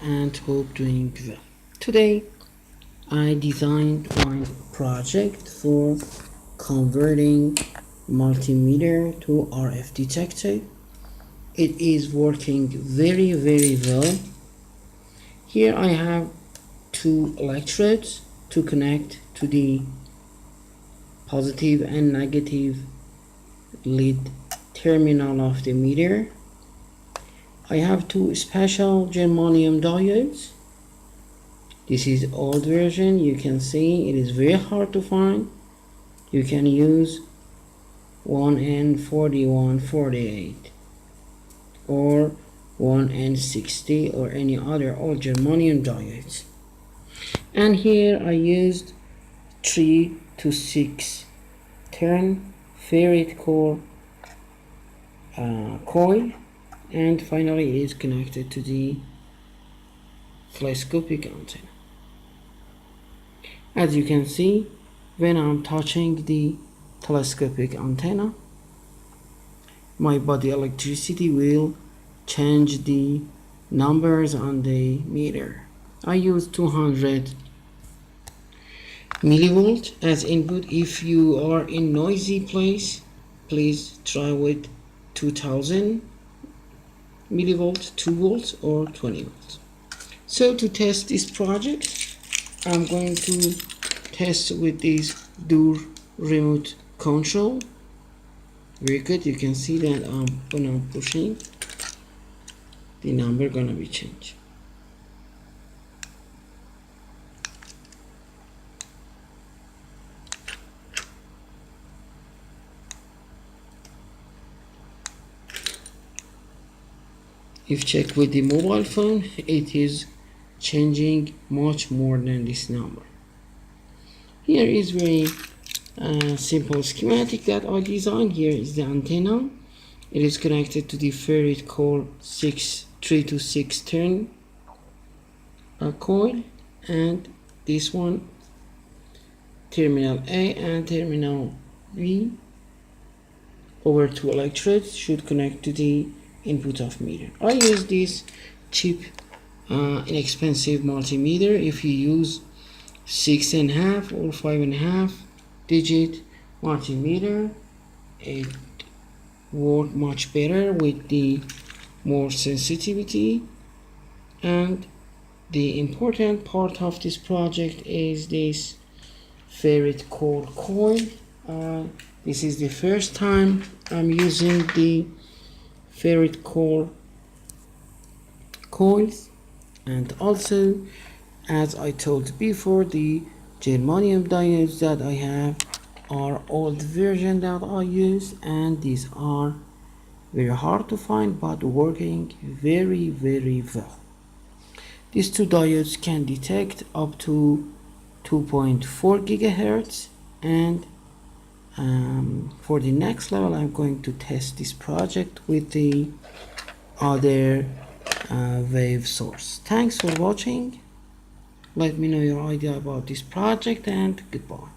and hope doing well. Today I designed one project for converting multimeter to RF detector. It is working very well. Here I have two electrodes to connect to the positive and negative lead terminal of the meter. I have two special germanium diodes. This is old version. You can see it is very hard to find. You can use 1N4148 or 1N60 or any other old germanium diodes. And here I used 3 to 6 Turn Ferrite Core Coil, and finally it is connected to the telescopic antenna. As you can see, when I'm touching the telescopic antenna, my body electricity will change the numbers on the meter. I use 200 millivolt as input. If you are in noisy place, please try with 2000 millivolts, 2 volts or 20 volts. So to test this project, I'm going to test with this door remote control. Very good. You can see that when I'm pushing, the number gonna be changed. If check with the mobile phone, it is changing much more than this number. Here is very simple schematic that I designed. Here is the antenna. It is connected to the Ferrite Core 3 to 6 turn coil, and this one terminal A and terminal B over two electrodes should connect to the input of meter. I use this cheap inexpensive multimeter. If you use 6.5 or 5.5 digit multimeter, it works much better with the more sensitivity. And the important part of this project is this Ferrite Core Coil. This is the first time I'm using the Ferrite Core coils, and also, as I told before, the germanium diodes that I have are old version that I use, and these are very hard to find but working very well. These two diodes can detect up to 2.4 gigahertz, and for the next level I'm going to test this project with the other wave source. Thanks for watching. Let me know your idea about this project, and goodbye.